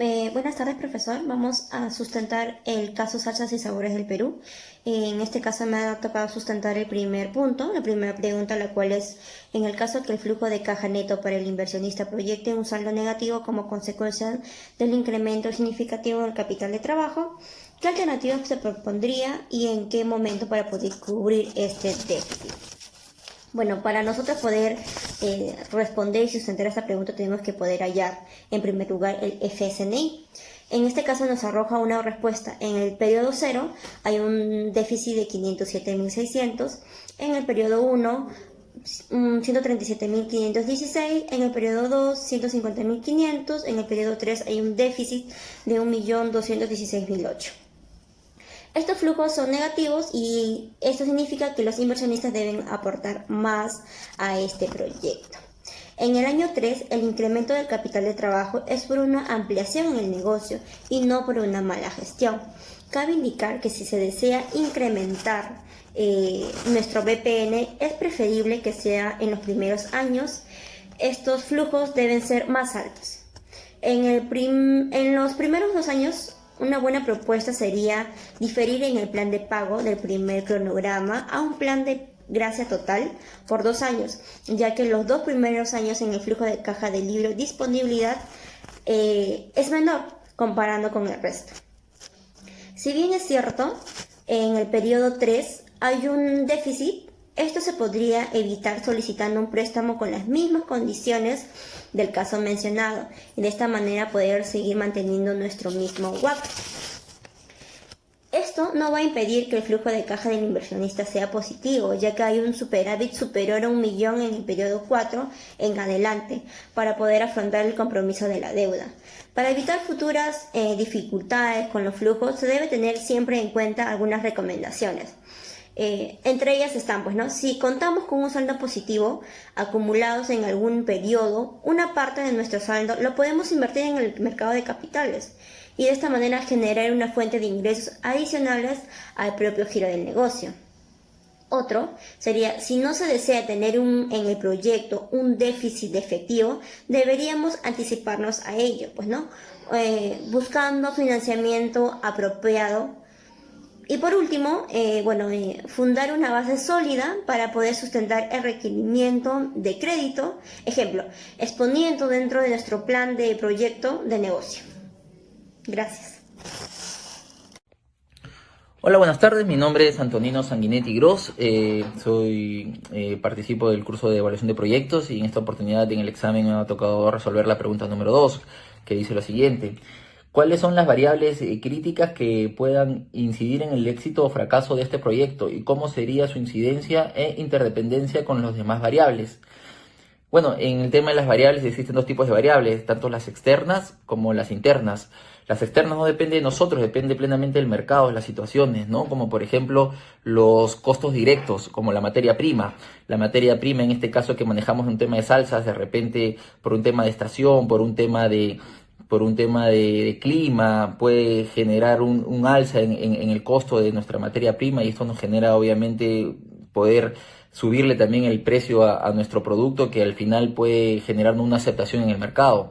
Buenas tardes, profesor. Vamos a sustentar el caso Salsas y Sabores del Perú. En este caso me ha tocado sustentar el primer punto, la primera pregunta, la cual es, en el caso que el flujo de caja neto para el inversionista proyecte un saldo negativo como consecuencia del incremento significativo del capital de trabajo, ¿qué alternativas se propondría y en qué momento para poder cubrir este déficit? Bueno, para nosotros poder responder y sustentar esta pregunta tenemos que poder hallar, en primer lugar, el FSNI. En este caso nos arroja una respuesta. En el periodo 0 hay un déficit de 507.600, en el periodo 1 137.516, en el periodo 2 150.500, en el periodo 3 hay un déficit de 1.216.008. Estos flujos son negativos y esto significa que los inversionistas deben aportar más a este proyecto. En el año 3, el incremento del capital de trabajo es por una ampliación en el negocio y no por una mala gestión. Cabe indicar que si se desea incrementar nuestro BPN, es preferible que sea en los primeros años. Estos flujos deben ser más altos. En los primeros 2 años, una buena propuesta sería diferir en el plan de pago del primer cronograma a un plan de gracia total por 2 años, ya que los 2 primeros años en el flujo de caja del libro disponibilidad es menor comparando con el resto. Si bien es cierto, en el periodo 3 hay un déficit, esto se podría evitar solicitando un préstamo con las mismas condiciones del caso mencionado y de esta manera poder seguir manteniendo nuestro mismo WACC. Esto no va a impedir que el flujo de caja del inversionista sea positivo, ya que hay un superávit superior a 1 millón en el periodo 4 en adelante para poder afrontar el compromiso de la deuda. Para evitar futuras dificultades con los flujos se debe tener siempre en cuenta algunas recomendaciones. Entre ellas están, si contamos con un saldo positivo acumulados en algún periodo, una parte de nuestro saldo lo podemos invertir en el mercado de capitales y de esta manera generar una fuente de ingresos adicionales al propio giro del negocio. Otro sería, si no se desea tener en el proyecto un déficit de efectivo, deberíamos anticiparnos a ello, buscando financiamiento apropiado. Y por último, fundar una base sólida para poder sustentar el requerimiento de crédito, ejemplo, exponiendo dentro de nuestro plan de proyecto de negocio. Gracias. Hola, buenas tardes. Mi nombre es Antonino Sanguinetti Gross. Participo del curso de evaluación de proyectos y en esta oportunidad en el examen me ha tocado resolver la pregunta número 2, que dice lo siguiente. ¿Cuáles son las variables críticas que puedan incidir en el éxito o fracaso de este proyecto y cómo sería su incidencia e interdependencia con las demás variables? Bueno, en el tema de las variables existen 2 tipos de variables, tanto las externas como las internas. Las externas no dependen de nosotros, depende plenamente del mercado, de las situaciones, ¿no? Como por ejemplo los costos directos, como la materia prima. La materia prima, en este caso que manejamos un tema de salsas, de repente por un tema de estación, por un tema de clima, puede generar un alza en el costo de nuestra materia prima y esto nos genera obviamente poder subirle también el precio a nuestro producto que al final puede generar una aceptación en el mercado.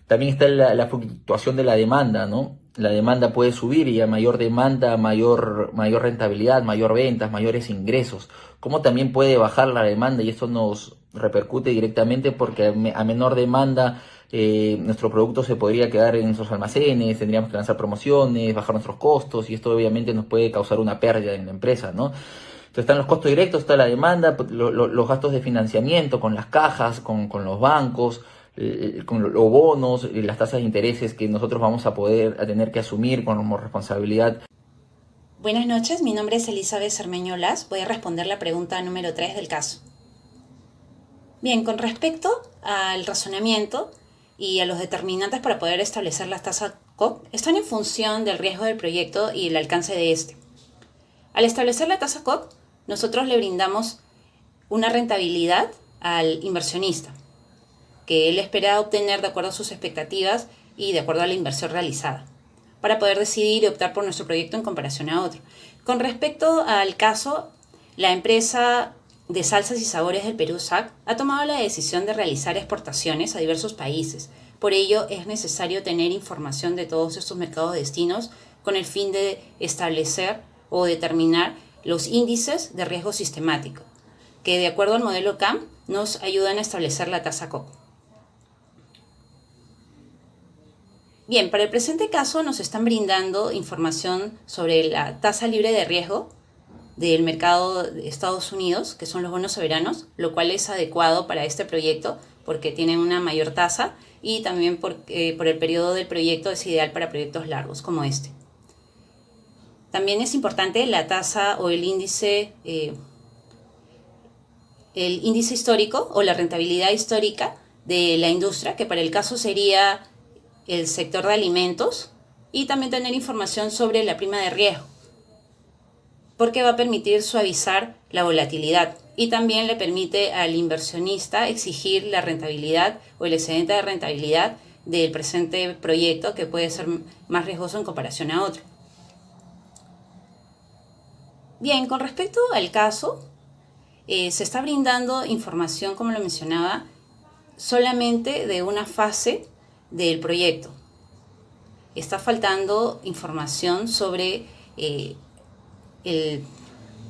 También está la fluctuación de la demanda, ¿no? La demanda puede subir y a mayor demanda, mayor rentabilidad, mayor ventas, mayores ingresos. Como también puede bajar la demanda y esto nos repercute directamente porque a menor demanda nuestro producto se podría quedar en nuestros almacenes, tendríamos que lanzar promociones, bajar nuestros costos y esto obviamente nos puede causar una pérdida en la empresa, ¿no? Entonces están los costos directos, está la demanda, los gastos de financiamiento con las cajas, con los bancos, con los bonos, las tasas de intereses que nosotros vamos a tener que asumir como responsabilidad. Buenas noches, mi nombre es Elizabeth Cermeño Las. Voy a responder la pregunta número 3 del caso. Bien, con respecto al razonamiento y a los determinantes para poder establecer las tasas COP, están en función del riesgo del proyecto y el alcance de este. Al establecer la tasa COP, nosotros le brindamos una rentabilidad al inversionista, que él espera obtener de acuerdo a sus expectativas y de acuerdo a la inversión realizada, para poder decidir y optar por nuestro proyecto en comparación a otro. Con respecto al caso, la empresa de Salsas y Sabores del Perú, SAC, ha tomado la decisión de realizar exportaciones a diversos países Por ello es necesario tener información de todos estos mercados destinos con el fin de establecer o determinar los índices de riesgo sistemático, que de acuerdo al modelo CAM nos ayudan a establecer la tasa COC. Bien, para el presente caso nos están brindando información sobre la tasa libre de riesgo del mercado de Estados Unidos, que son los bonos soberanos, lo cual es adecuado para este proyecto porque tienen una mayor tasa y también por el periodo del proyecto es ideal para proyectos largos como este. También es importante la tasa o el índice histórico o la rentabilidad histórica de la industria, que para el caso sería el sector de alimentos, y también tener información sobre la prima de riesgo, porque va a permitir suavizar la volatilidad y también le permite al inversionista exigir la rentabilidad o el excedente de rentabilidad del presente proyecto, que puede ser más riesgoso en comparación a otro. Bien, con respecto al caso, se está brindando información, como lo mencionaba, solamente de una fase del proyecto. Está faltando información sobre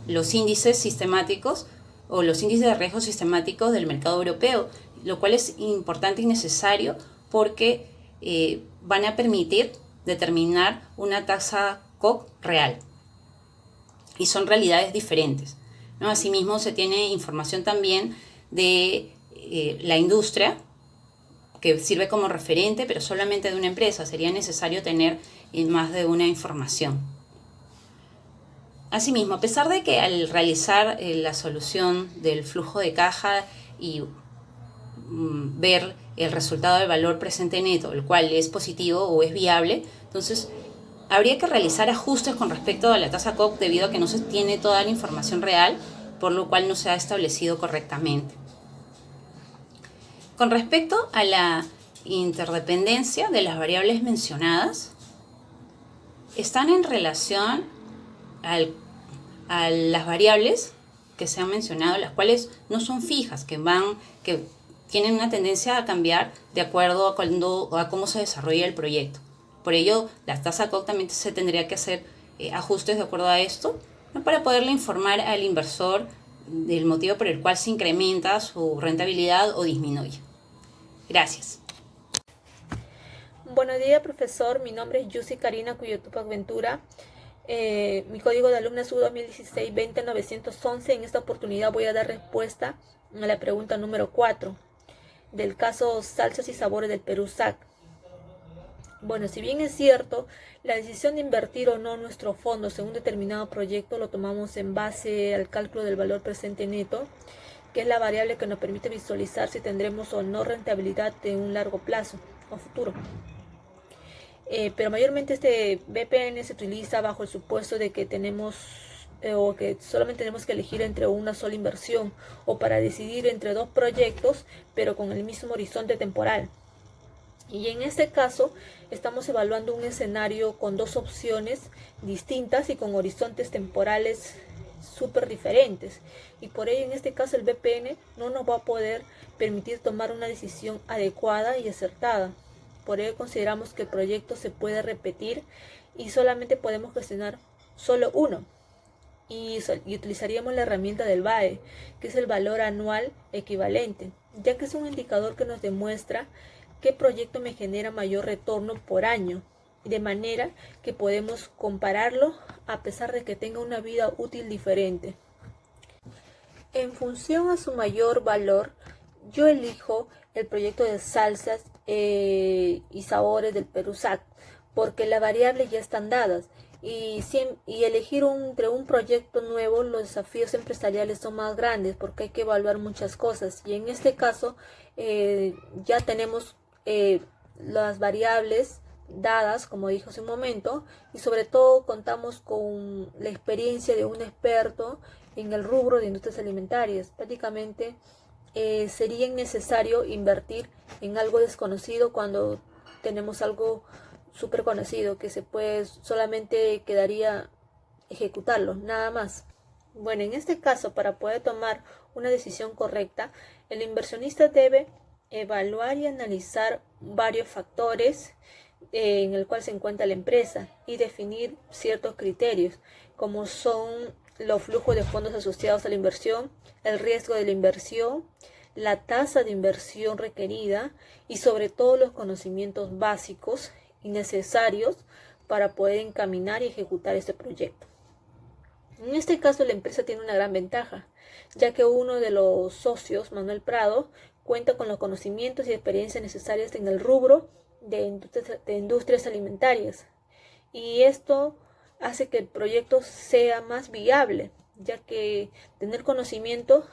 los índices sistemáticos o los índices de riesgo sistemáticos del mercado europeo, lo cual es importante y necesario porque van a permitir determinar una tasa COC real y son realidades diferentes, ¿no? Asimismo, se tiene información también de la industria, que sirve como referente, pero solamente de una empresa. Sería necesario tener más de una información. Asimismo, a pesar de que al realizar la solución del flujo de caja y ver el resultado del valor presente neto, el cual es positivo o es viable, entonces habría que realizar ajustes con respecto a la tasa COC debido a que no se tiene toda la información real, por lo cual no se ha establecido correctamente. Con respecto a la interdependencia de las variables mencionadas, están en relación a las variables que se han mencionado, las cuales no son fijas, que tienen una tendencia a cambiar de acuerdo a cómo se desarrolla el proyecto. Por ello, la tasa COC también se tendría que hacer ajustes de acuerdo a esto, ¿no? Para poderle informar al inversor del motivo por el cual se incrementa su rentabilidad o disminuye. Gracias. Buenos días, profesor. Mi nombre es Yusi Karina Cuyotupac Ventura. Mi código de alumna es U2016-20911. En esta oportunidad voy a dar respuesta a la pregunta número 4 del caso Salsas y Sabores del Perú SAC. Bueno, si bien es cierto, la decisión de invertir o no nuestros fondos en un determinado proyecto lo tomamos en base al cálculo del valor presente neto, que es la variable que nos permite visualizar si tendremos o no rentabilidad en un largo plazo o futuro. Pero mayormente este BPN se utiliza bajo el supuesto de que tenemos o que solamente tenemos que elegir entre una sola inversión o para decidir entre dos proyectos, pero con el mismo horizonte temporal. Y en este caso estamos evaluando un escenario con dos opciones distintas y con horizontes temporales súper diferentes, y por ello en este caso el BPN no nos va a poder permitir tomar una decisión adecuada y acertada. Por ello consideramos que el proyecto se puede repetir y solamente podemos gestionar solo uno, y utilizaríamos la herramienta del VAE, que es el valor anual equivalente, ya que es un indicador que nos demuestra qué proyecto me genera mayor retorno por año, de manera que podemos compararlo a pesar de que tenga una vida útil diferente. En función a su mayor valor, yo elijo el proyecto de salsas y sabores del Perú SAC, porque las variables ya están dadas, y elegir entre un proyecto nuevo, los desafíos empresariales son más grandes porque hay que evaluar muchas cosas, y en este caso ya tenemos las variables dadas, como dijo hace un momento, y sobre todo contamos con la experiencia de un experto en el rubro de industrias alimentarias. Prácticamente sería innecesario invertir en algo desconocido cuando tenemos algo súper conocido que solamente quedaría ejecutarlo, nada más. Bueno, en este caso, para poder tomar una decisión correcta, el inversionista debe evaluar y analizar varios factores en el cual se encuentra la empresa y definir ciertos criterios, como son los flujos de fondos asociados a la inversión, el riesgo de la inversión, la tasa de inversión requerida y sobre todo los conocimientos básicos y necesarios para poder encaminar y ejecutar este proyecto. En este caso la empresa tiene una gran ventaja, ya que uno de los socios, Manuel Prado, cuenta con los conocimientos y experiencias necesarias en el rubro de industrias alimentarias, y esto hace que el proyecto sea más viable, ya que tener conocimiento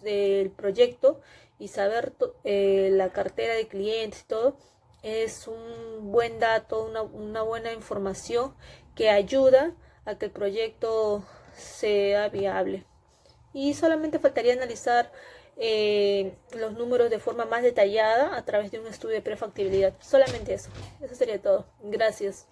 del proyecto y saber la cartera de clientes y todo es un buen dato, una buena información que ayuda a que el proyecto sea viable. Y solamente faltaría analizar los números de forma más detallada a través de un estudio de prefactibilidad. Solamente eso. Eso sería todo. Gracias.